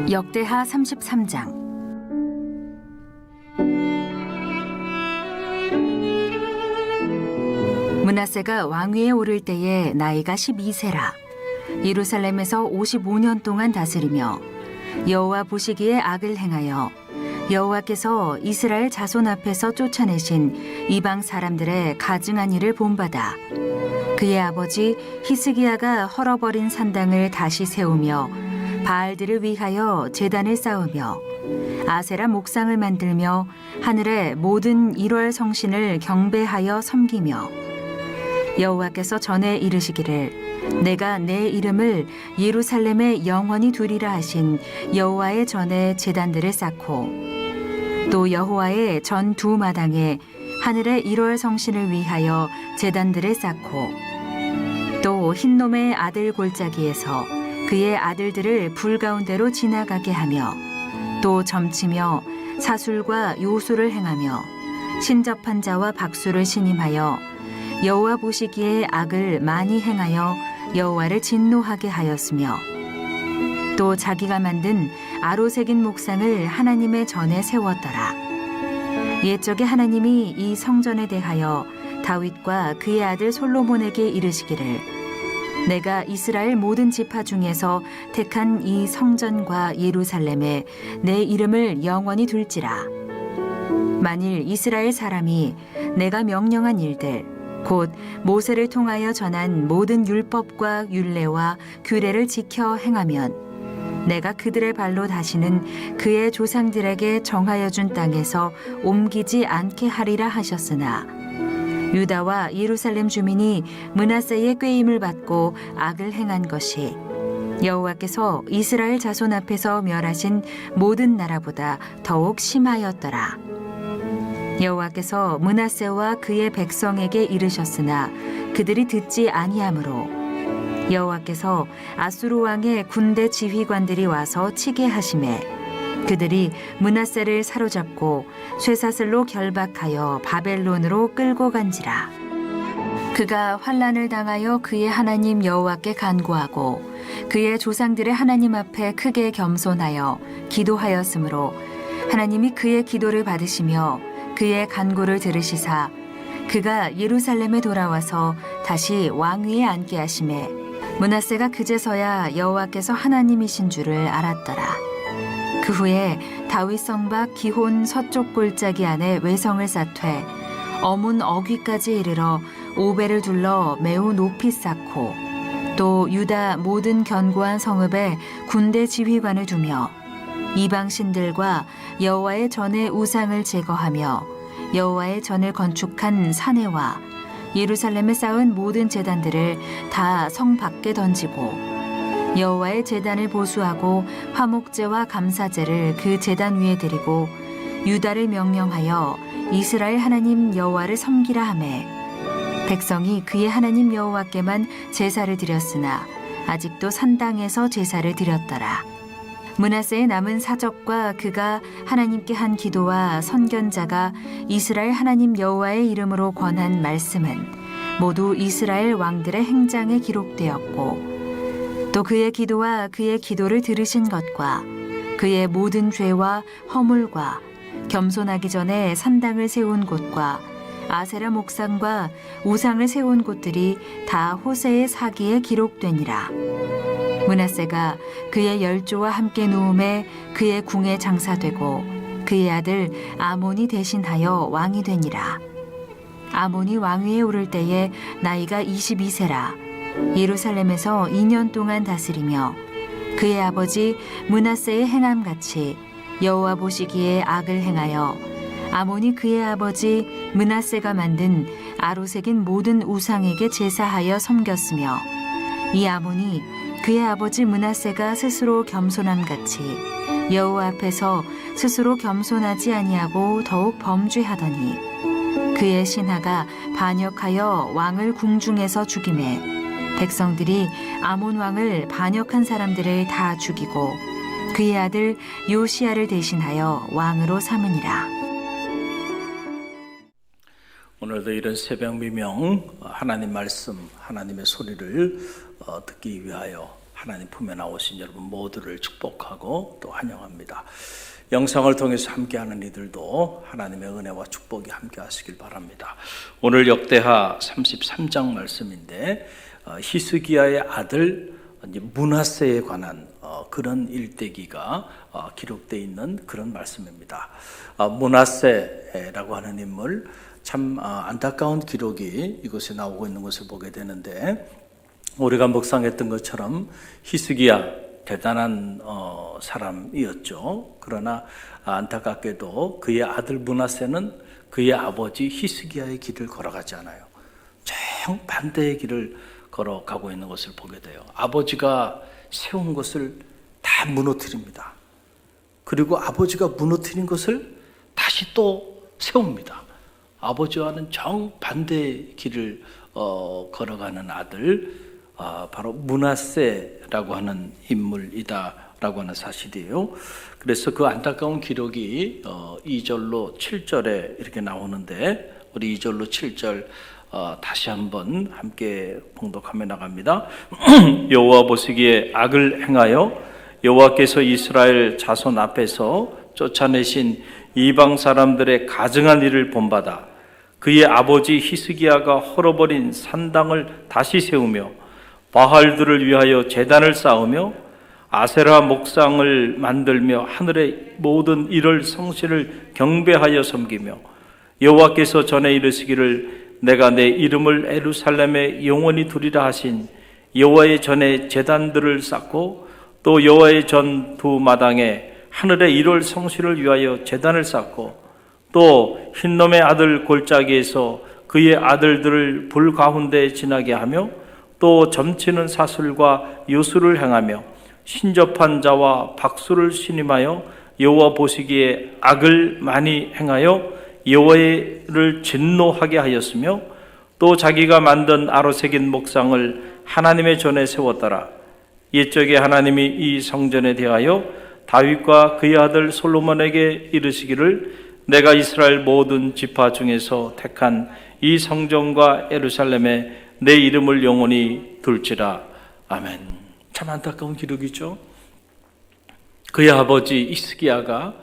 역대하 33장. 므낫세가 왕위에 오를 때에 나이가 12세라. 예루살렘에서 55년 동안 다스리며 여호와 보시기에 악을 행하여 여호와께서 이스라엘 자손 앞에서 쫓아내신 이방 사람들의 가증한 일을 본받아 그의 아버지 히스기야가 헐어버린 산당을 다시 세우며 바알들을 위하여 제단을 쌓으며 아세라 목상을 만들며 하늘의 모든 1월 성신을 경배하여 섬기며 여호와께서 전에 이르시기를 내가 내 이름을 예루살렘에 영원히 두리라 하신 여호와의 전에 제단들을 쌓고 또 여호와의 전 두 마당에 하늘의 1월 성신을 위하여 제단들을 쌓고 또 흰놈의 아들 골짜기에서 그의 아들들을 불 가운데로 지나가게 하며 또 점치며 사술과 요술을 행하며 신접한 자와 박수를 신임하여 여호와 보시기에 악을 많이 행하여 여호와를 진노하게 하였으며 또 자기가 만든 아로새긴 목상을 하나님의 전에 세웠더라. 옛적에 하나님이 이 성전에 대하여 다윗과 그의 아들 솔로몬에게 이르시기를 내가 이스라엘 모든 지파 중에서 택한 이 성전과 예루살렘에 내 이름을 영원히 둘지라. 만일 이스라엘 사람이 내가 명령한 일들 곧 모세를 통하여 전한 모든 율법과 율례와 규례를 지켜 행하면 내가 그들의 발로 다시는 그의 조상들에게 정하여 준 땅에서 옮기지 않게 하리라 하셨으나 유다와 예루살렘 주민이 므낫세의 꾀임을 받고 악을 행한 것이 여호와께서 이스라엘 자손 앞에서 멸하신 모든 나라보다 더욱 심하였더라. 여호와께서 므낫세와 그의 백성에게 이르셨으나 그들이 듣지 아니하므로 여호와께서 아수르 왕의 군대 지휘관들이 와서 치게 하심에 그들이 므낫세를 사로잡고 쇠사슬로 결박하여 바벨론으로 끌고 간지라. 그가 환난을 당하여 그의 하나님 여호와께 간구하고 그의 조상들의 하나님 앞에 크게 겸손하여 기도하였으므로 하나님이 그의 기도를 받으시며 그의 간구를 들으시사 그가 예루살렘에 돌아와서 다시 왕위에 앉게 하심에 므낫세가 그제서야 여호와께서 하나님이신 줄을 알았더라. 그 후에 다윗 성박 기혼 서쪽 골짜기 안에 외성을 쌓되 어문 어귀까지 이르러 오벨을 둘러 매우 높이 쌓고 또 유다 모든 견고한 성읍에 군대 지휘관을 두며 이방 신들과 여호와의 전의 우상을 제거하며 여호와의 전을 건축한 사내와 예루살렘에 쌓은 모든 제단들을 다 성 밖에 던지고 여호와의 제단을 보수하고 화목제와 감사제를 그 제단 위에 드리고 유다를 명령하여 이스라엘 하나님 여호와를 섬기라 하매 백성이 그의 하나님 여호와께만 제사를 드렸으나 아직도 산당에서 제사를 드렸더라. 므낫세의 남은 사적과 그가 하나님께 한 기도와 선견자가 이스라엘 하나님 여호와의 이름으로 권한 말씀은 모두 이스라엘 왕들의 행장에 기록되었고 또 그의 기도와 그의 기도를 들으신 것과 그의 모든 죄와 허물과 겸손하기 전에 산당을 세운 곳과 아세라 목상과 우상을 세운 곳들이 다 호세의 사기에 기록되니라. 므낫세가 그의 열조와 함께 누움에 그의 궁에 장사되고 그의 아들 아몬이 대신하여 왕이 되니라. 아몬이 왕위에 오를 때에 나이가 22세라. 예루살렘에서 2년 동안 다스리며 그의 아버지 므낫세의 행함같이 여호와 보시기에 악을 행하여 아몬이 그의 아버지 므낫세가 만든 아로새긴 모든 우상에게 제사하여 섬겼으며 이 아몬이 그의 아버지 므낫세가 스스로 겸손함같이 여호와 앞에서 스스로 겸손하지 아니하고 더욱 범죄하더니 그의 신하가 반역하여 왕을 궁중에서 죽이매 백성들이 아몬 왕을 반역한 사람들을 다 죽이고 그의 아들 요시야를 대신하여 왕으로 삼으니라. 오늘도 이런 새벽 미명 하나님 말씀, 하나님의 소리를 듣기 위하여 하나님 품에 나오신 여러분 모두를 축복하고 또 환영합니다. 영상을 통해서 함께하는 이들도 하나님의 은혜와 축복이 함께하시길 바랍니다. 오늘 역대하 33장 말씀인데 히스기야의 아들 므낫세에 관한 그런 일대기가 기록되어 있는 그런 말씀입니다. 므낫세라고 하는 인물, 참 안타까운 기록이 이곳에 나오고 있는 것을 보게 되는데, 우리가 묵상했던 것처럼 히스기야 대단한 사람이었죠. 그러나 안타깝게도 그의 아들 므낫세는 그의 아버지 히스기야의 길을 걸어가지 않아요. 정반대의 길을 걸어가고 있는 것을 보게 돼요. 아버지가 세운 것을 다 무너뜨립니다. 그리고 아버지가 무너뜨린 것을 다시 또 세웁니다. 아버지와는 정반대의 길을 걸어가는 아들, 바로 므낫세라고 하는 인물이다라고 하는 사실이에요. 그래서 그 안타까운 기록이 2절로 7절에 이렇게 나오는데, 우리 2절로 7절 다시 한번 함께 봉독하며 나갑니다. 여호와 보시기에 악을 행하여 여호와께서 이스라엘 자손 앞에서 쫓아내신 이방 사람들의 가증한 일을 본받아 그의 아버지 히스기야가 헐어버린 산당을 다시 세우며 바알들을 위하여 제단을 쌓으며 아세라 목상을 만들며 하늘의 모든 일월 성신을 경배하여 섬기며 여호와께서 전에 이르시기를 내가 내 이름을 예루살렘에 영원히 두리라 하신 여호와의 전에 제단들을 쌓고 또 여호와의 전 두 마당에 하늘의 일월 성신을 위하여 제단을 쌓고 또 흰놈의 아들 골짜기에서 그의 아들들을 불 가운데 지나게 하며 또 점치는 사슬과 요술을 행하며 신접한 자와 박수를 신임하여 여호와 보시기에 악을 많이 행하여 여호와를 진노하게 하였으며 또 자기가 만든 아로새긴 목상을 하나님의 전에 세웠더라. 옛적에 하나님이 이 성전에 대하여 다윗과 그의 아들 솔로몬에게 이르시기를 내가 이스라엘 모든 지파 중에서 택한 이 성전과 예루살렘에 내 이름을 영원히 둘지라. 아멘. 참 안타까운 기록이죠. 그의 아버지 히스기야가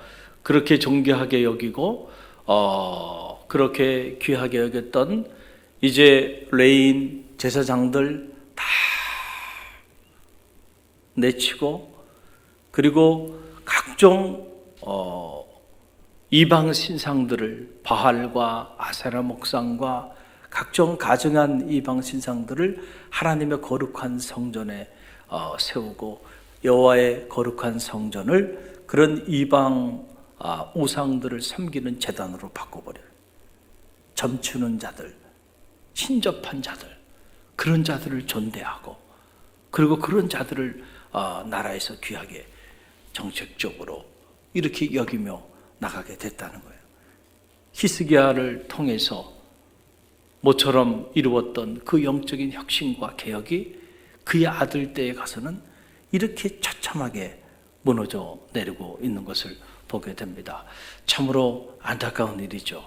그렇게 존귀하게 여기고 그렇게 귀하게 여겼던 이제 레인 제사장들 다 내치고, 그리고 각종 이방 신상들을, 바알과 아세라 목상과 각종 가증한 이방 신상들을 하나님의 거룩한 성전에 세우고 여호와의 거룩한 성전을 그런 이방 우상들을 섬기는 제단으로 바꿔버려요. 점치는 자들, 신접한 자들, 그런 자들을 존대하고, 그리고 그런 자들을 나라에서 귀하게 정책적으로 이렇게 여기며 나가게 됐다는 거예요. 히스기야를 통해서 모처럼 이루었던 그 영적인 혁신과 개혁이 그의 아들 때에 가서는 이렇게 처참하게 무너져 내리고 있는 것을 보게 됩니다. 참으로 안타까운 일이죠.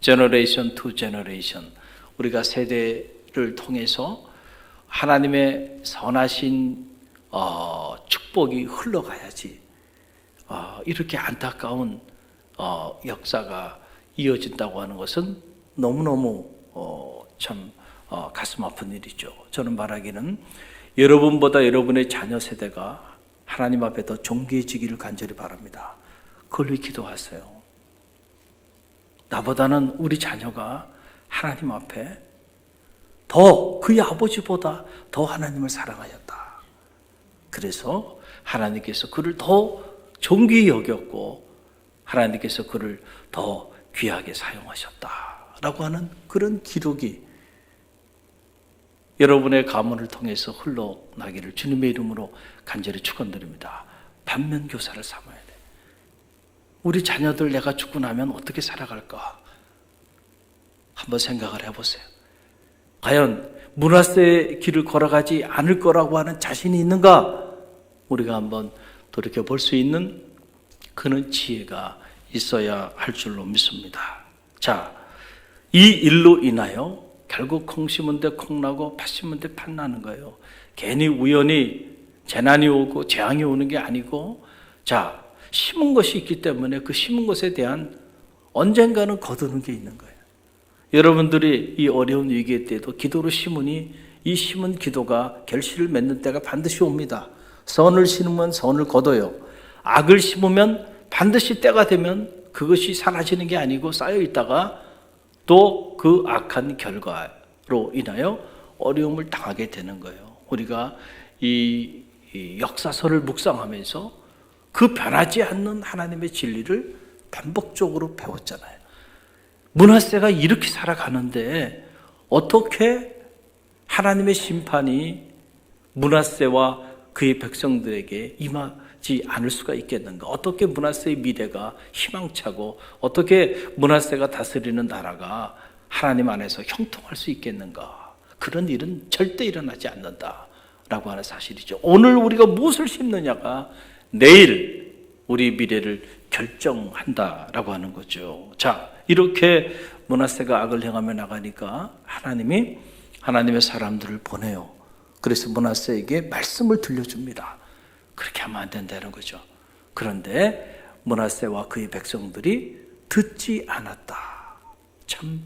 제너레이션 투 제너레이션, 우리가 세대를 통해서 하나님의 선하신 축복이 흘러가야지 이렇게 안타까운 역사가 이어진다고 하는 것은 너무너무 참 가슴 아픈 일이죠. 저는 말하기는 여러분보다 여러분의 자녀 세대가 하나님 앞에 더 존귀해지기를 간절히 바랍니다. 그걸 위해 기도하세요. 나보다는 우리 자녀가 하나님 앞에 더 그의 아버지보다 더 하나님을 사랑하였다. 그래서 하나님께서 그를 더 존귀히 여겼고 하나님께서 그를 더 귀하게 사용하셨다라고 하는 그런 기록이 여러분의 가문을 통해서 흘러나기를 주님의 이름으로 간절히 축원드립니다. 반면교사를 삼아야 돼. 우리 자녀들 내가 죽고 나면 어떻게 살아갈까? 한번 생각을 해보세요. 과연 므낫세의 길을 걸어가지 않을 거라고 하는 자신이 있는가? 우리가 한번 돌이켜볼 수 있는 그런 지혜가 있어야 할 줄로 믿습니다. 자, 이 일로 인하여 결국 콩 심은 데 콩 나고 팥 심은 데 팥 나는 거예요. 괜히 우연히 재난이 오고 재앙이 오는 게 아니고, 자, 심은 것이 있기 때문에 그 심은 것에 대한 언젠가는 거두는 게 있는 거예요. 여러분들이 이 어려운 위기의 때도 기도로 심으니 이 심은 기도가 결실을 맺는 때가 반드시 옵니다. 선을 심으면 선을 거둬요. 악을 심으면 반드시 때가 되면 그것이 사라지는 게 아니고 쌓여 있다가 또 그 악한 결과로 인하여 어려움을 당하게 되는 거예요. 우리가 이 역사서를 묵상하면서 그 변하지 않는 하나님의 진리를 반복적으로 배웠잖아요. 므낫세가 이렇게 살아가는데 어떻게 하나님의 심판이 므낫세와 그의 백성들에게 임하지 않을 수가 있겠는가? 어떻게 므낫세의 미래가 희망차고 어떻게 므낫세가 다스리는 나라가 하나님 안에서 형통할 수 있겠는가? 그런 일은 절대 일어나지 않는다라고 하는 사실이죠. 오늘 우리가 무엇을 심느냐가 내일 우리 미래를 결정한다라고 하는 거죠. 자, 이렇게 므낫세가 악을 행하며 나가니까 하나님이 하나님의 사람들을 보내요. 그래서 므낫세에게 말씀을 들려줍니다. 그렇게 하면 안 된다는 거죠. 그런데 므낫세와 그의 백성들이 듣지 않았다. 참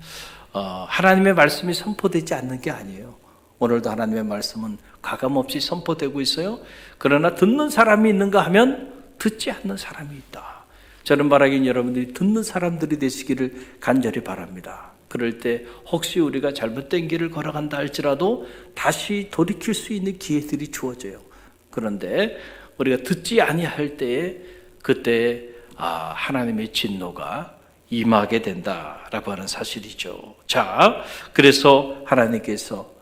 하나님의 말씀이 선포되지 않는 게 아니에요. 오늘도 하나님의 말씀은 가감없이 선포되고 있어요. 그러나 듣는 사람이 있는가 하면 듣지 않는 사람이 있다. 저는 말하기는 여러분들이 듣는 사람들이 되시기를 간절히 바랍니다. 그럴 때 혹시 우리가 잘못된 길을 걸어간다 할지라도 다시 돌이킬 수 있는 기회들이 주어져요. 그런데 우리가 듣지 아니할 때에 그때 하나님의 진노가 임하게 된다라고 하는 사실이죠. 자, 그래서 하나님께서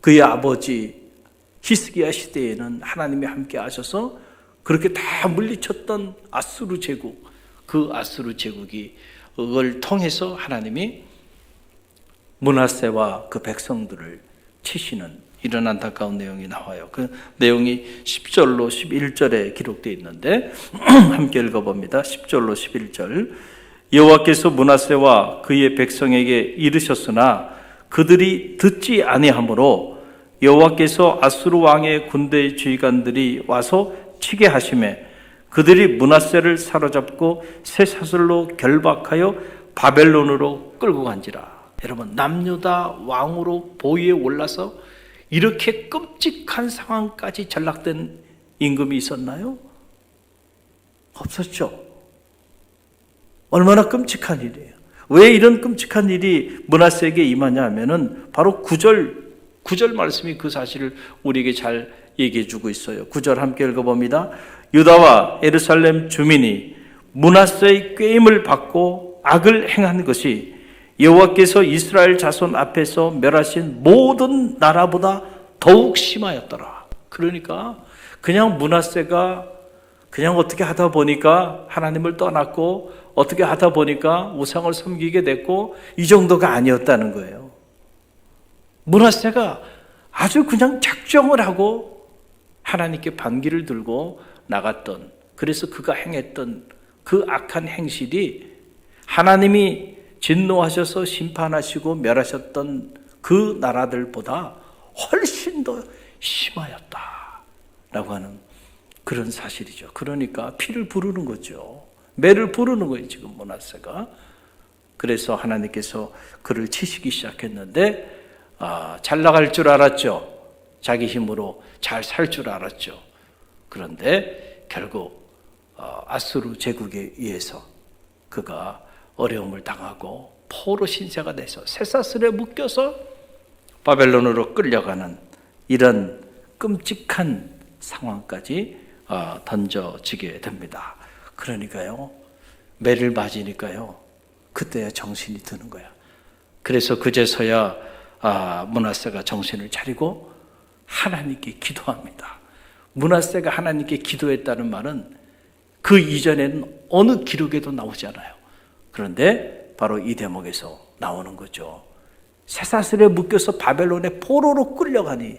그의 아버지 히스기야 시대에는 하나님이 함께 하셔서 그렇게 다 물리쳤던 아수르 제국, 그 아수르 제국이 그걸 통해서 하나님이 므낫세와 그 백성들을 치시는 이런 안타까운 내용이 나와요. 그 내용이 10절로 11절에 기록되어 있는데 함께 읽어봅니다. 10절로 11절. 여호와께서 므낫세와 그의 백성에게 이르셨으나 그들이 듣지 아니하므로 여호와께서 아수르 왕의 군대의 지휘관들이 와서 치게 하시매 그들이 므낫세를 사로잡고 쇠사슬로 결박하여 바벨론으로 끌고 간지라. 여러분, 남유다 왕으로 보위에 올라서 이렇게 끔찍한 상황까지 전락된 임금이 있었나요? 없었죠. 얼마나 끔찍한 일이에요. 왜 이런 끔찍한 일이 므낫세에게 임하냐 하면은 바로 9절 말씀이 그 사실을 우리에게 잘 얘기해 주고 있어요. 9절 함께 읽어봅니다. 유다와 예루살렘 주민이 므낫세의 꾀임을 받고 악을 행한 것이 여호와께서 이스라엘 자손 앞에서 멸하신 모든 나라보다 더욱 심하였더라. 그러니까 그냥 므낫세가 그냥 어떻게 하다 보니까 하나님을 떠났고 어떻게 하다 보니까 우상을 섬기게 됐고 이 정도가 아니었다는 거예요. 므낫세가 아주 그냥 작정을 하고 하나님께 반기를 들고 나갔던, 그래서 그가 행했던 그 악한 행실이 하나님이 진노하셔서 심판하시고 멸하셨던 그 나라들보다 훨씬 더 심하였다라고 하는 그런 사실이죠. 그러니까 피를 부르는 거죠. 매를 부르는 거예요, 지금 므낫세가. 그래서 하나님께서 그를 치시기 시작했는데 잘 나갈 줄 알았죠. 자기 힘으로 잘 살 줄 알았죠. 그런데 결국 아수르 제국에 의해서 그가 어려움을 당하고 포로 신세가 돼서 쇠사슬에 묶여서 바벨론으로 끌려가는 이런 끔찍한 상황까지 던져지게 됩니다. 그러니까요, 매를 맞으니까요, 그때야 정신이 드는 거야. 그래서 그제서야 므낫세가 정신을 차리고 하나님께 기도합니다. 므낫세가 하나님께 기도했다는 말은 그 이전에는 어느 기록에도 나오지 않아요. 그런데 바로 이 대목에서 나오는 거죠. 쇠사슬에 묶여서 바벨론의 포로로 끌려가니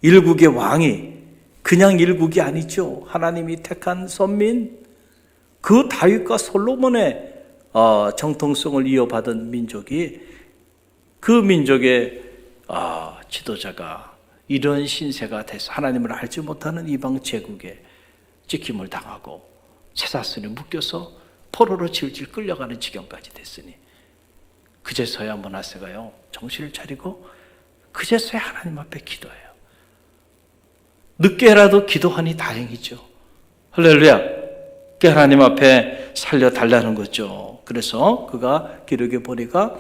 일국의 왕이 그냥 일국이 아니죠. 하나님이 택한 선민, 그 다윗과 솔로몬의 정통성을 이어받은 민족이, 그 민족의 지도자가 이런 신세가 돼서 하나님을 알지 못하는 이방 제국에 찍힘을 당하고 쇠사슬에 묶여서 포로로 질질 끌려가는 지경까지 됐으니 그제서야 므낫세가요 정신을 차리고 그제서야 하나님 앞에 기도해요. 늦게라도 기도하니 다행이죠. 할렐루야. 그 하나님 앞에 살려달라는 거죠. 그래서 그가 기록에 보니까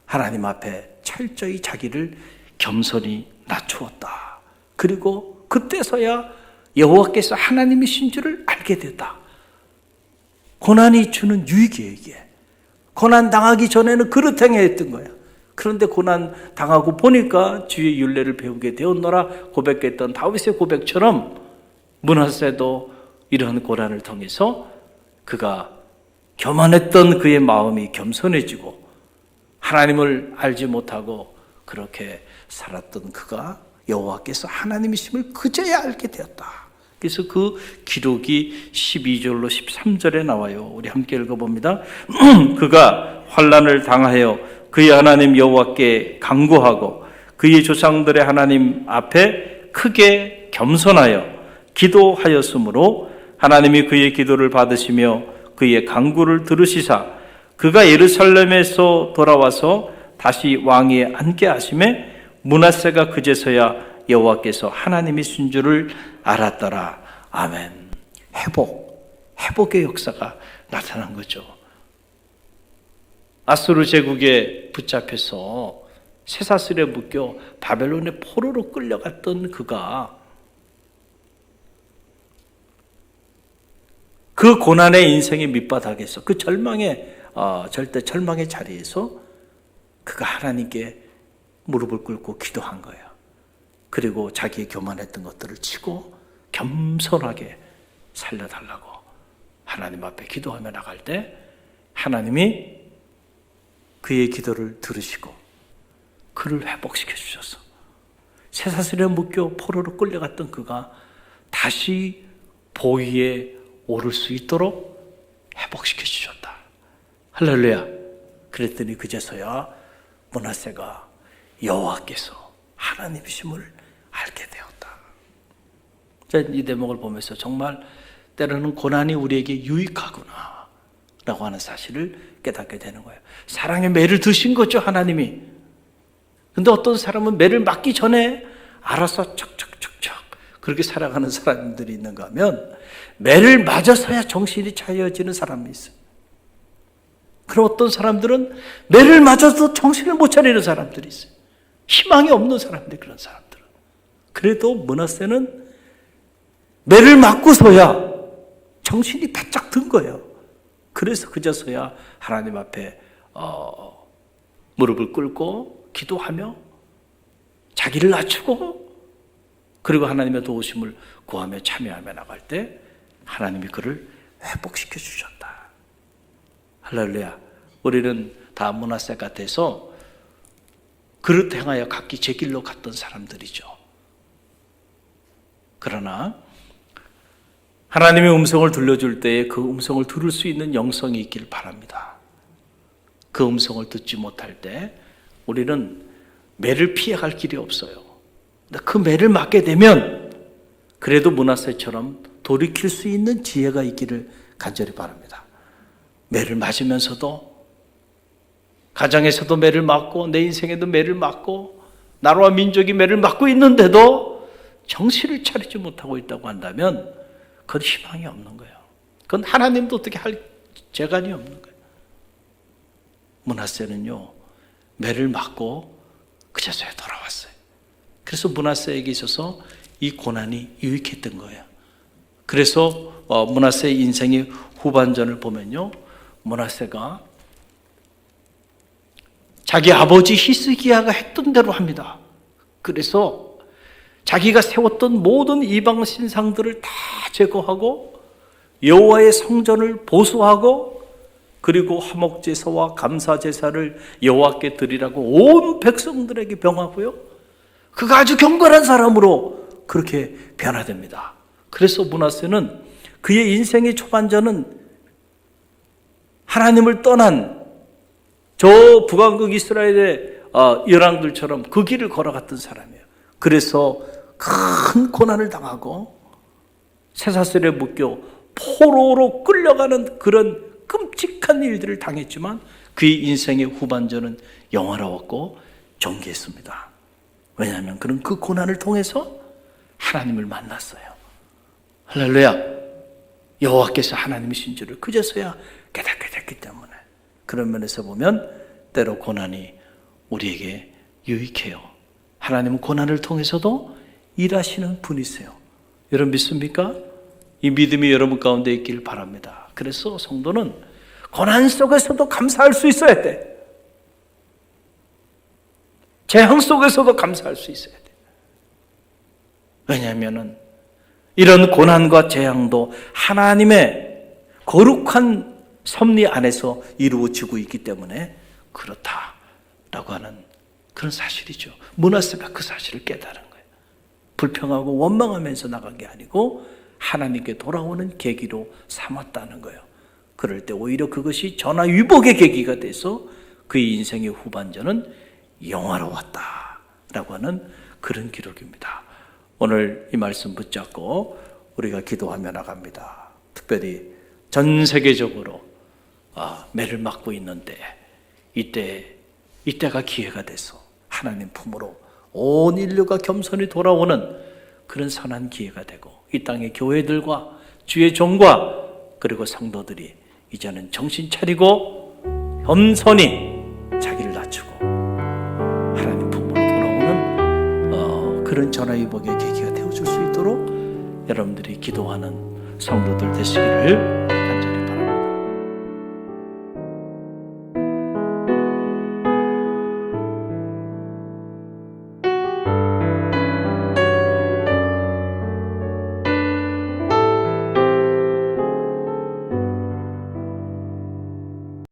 하나님 앞에 철저히 자기를 겸손히 낮추었다. 그리고 그때서야 여호와께서 하나님이신 줄을 알게 됐다. 고난이 주는 유익이에요, 이게. 고난 당하기 전에는 그릇 행했던 거야. 그런데 고난 당하고 보니까 주의 율례를 배우게 되었노라 고백했던 다윗의 고백처럼 므낫세도 이러한 고난을 통해서 그가 교만했던 그의 마음이 겸손해지고 하나님을 알지 못하고 그렇게 살았던 그가 여호와께서 하나님이심을 그제야 알게 되었다. 그래서 그 기록이 12절로 13절에 나와요. 우리 함께 읽어봅니다. 그가 환난을 당하여 그의 하나님 여호와께 간구하고 그의 조상들의 하나님 앞에 크게 겸손하여 기도하였으므로 하나님이 그의 기도를 받으시며 그의 간구를 들으시사 그가 예루살렘에서 돌아와서 다시 왕위에 앉게 하심에 므낫세가 그제서야 여호와께서 하나님이신 줄을 알았더라. 아멘. 회복의 역사가 나타난 거죠. 아수르 제국에 붙잡혀서 쇠사슬에 묶여 바벨론의 포로로 끌려갔던 그가 그 고난의 인생의 밑바닥에서 그 절대 절망의 자리에서 그가 하나님께 무릎을 꿇고 기도한 거예요. 그리고 자기의 교만했던 것들을 치고 겸손하게 살려달라고 하나님 앞에 기도하며 나갈 때 하나님이 그의 기도를 들으시고 그를 회복시켜 주셔서 쇠사슬에 묶여 포로로 끌려갔던 그가 다시 보위에 오를 수 있도록 회복시켜 주셨다. 할렐루야. 그랬더니 그제서야 므낫세가 여호와께서 하나님이심을 알게 되었다. 이 대목을 보면서 정말 때로는 고난이 우리에게 유익하구나 라고 하는 사실을 깨닫게 되는 거예요. 사랑의 매를 드신 거죠, 하나님이. 근데 어떤 사람은 매를 맞기 전에 알아서 척척척척 그렇게 살아가는 사람들이 있는가 하면 매를 맞아서야 정신이 차려지는 사람이 있어요. 그리고 어떤 사람들은 매를 맞아도 정신을 못 차리는 사람들이 있어요. 희망이 없는 사람들, 그런 사람들은. 그래도 므낫세는 매를 맞고서야 정신이 바짝 든 거예요. 그래서 그제서야 하나님 앞에 무릎을 꿇고 기도하며 자기를 낮추고 그리고 하나님의 도우심을 구하며 참여하며 나갈 때 하나님이 그를 회복시켜 주셨다. 할렐루야. 우리는 다 므낫세 같아서 그릇 행하여 각기 제 길로 갔던 사람들이죠. 그러나 하나님의 음성을 들려줄 때에 그 음성을 들을 수 있는 영성이 있길 바랍니다. 그 음성을 듣지 못할 때 우리는 매를 피해갈 길이 없어요. 그 매를 맞게 되면 그래도 므낫세처럼 돌이킬 수 있는 지혜가 있기를 간절히 바랍니다. 매를 맞으면서도 가정에서도 매를 맞고 내 인생에도 매를 맞고 나라와 민족이 매를 맞고 있는데도 정신을 차리지 못하고 있다고 한다면 그건 희망이 없는 거예요. 그건 하나님도 어떻게 할 재간이 없는 거예요. 므낫세는요 매를 맞고 그제서야 돌아왔어요. 그래서 므낫세에게 있어서 이 고난이 유익했던 거예요. 그래서 므낫세의 인생의 후반전을 보면요 므낫세가 자기 아버지 히스기야가 했던 대로 합니다. 그래서 자기가 세웠던 모든 이방 신상들을 다 제거하고 여호와의 성전을 보수하고 그리고 화목제사와 감사제사를 여호와께 드리라고 온 백성들에게 병하고요. 그가 아주 경건한 사람으로 그렇게 변화됩니다. 그래서 므낫세는 그의 인생의 초반전은 하나님을 떠난 저 북왕국 이스라엘의 열왕들처럼 그 길을 걸어갔던 사람이에요. 그래서 큰 고난을 당하고 쇠사슬에 묶여 포로로 끌려가는 그런 끔찍한 일들을 당했지만 그의 인생의 후반전은 영화로웠고 존귀했습니다. 왜냐하면 그는 그 고난을 통해서 하나님을 만났어요. 할렐루야. 여호와께서 하나님이신 줄을 그제서야 깨닫게 됐기 때문에, 그런 면에서 보면 때로 고난이 우리에게 유익해요. 하나님은 고난을 통해서도 일하시는 분이세요. 여러분 믿습니까? 이 믿음이 여러분 가운데 있기를 바랍니다. 그래서 성도는 고난 속에서도 감사할 수 있어야 돼. 재앙 속에서도 감사할 수 있어야 돼. 왜냐하면 이런 고난과 재앙도 하나님의 거룩한 섭리 안에서 이루어지고 있기 때문에 그렇다라고 하는 그런 사실이죠. 문하세가 그 사실을 깨달은 거예요. 불평하고 원망하면서 나간 게 아니고 하나님께 돌아오는 계기로 삼았다는 거예요. 그럴 때 오히려 그것이 전화위복의 계기가 돼서 그의 인생의 후반전은 영화로웠다라고 하는 그런 기록입니다. 오늘 이 말씀 붙잡고 우리가 기도하며 나갑니다. 특별히 전 세계적으로 매를 맞고 있는데 이때가 기회가 돼서 하나님 품으로 온 인류가 겸손히 돌아오는 그런 선한 기회가 되고, 이 땅의 교회들과 주의 종과 그리고 성도들이 이제는 정신 차리고 겸손히 자기를 낮추고 하나님 품으로 돌아오는 그런 전화위복의 계기가 되어줄 수 있도록 여러분들이 기도하는 성도들 되시기를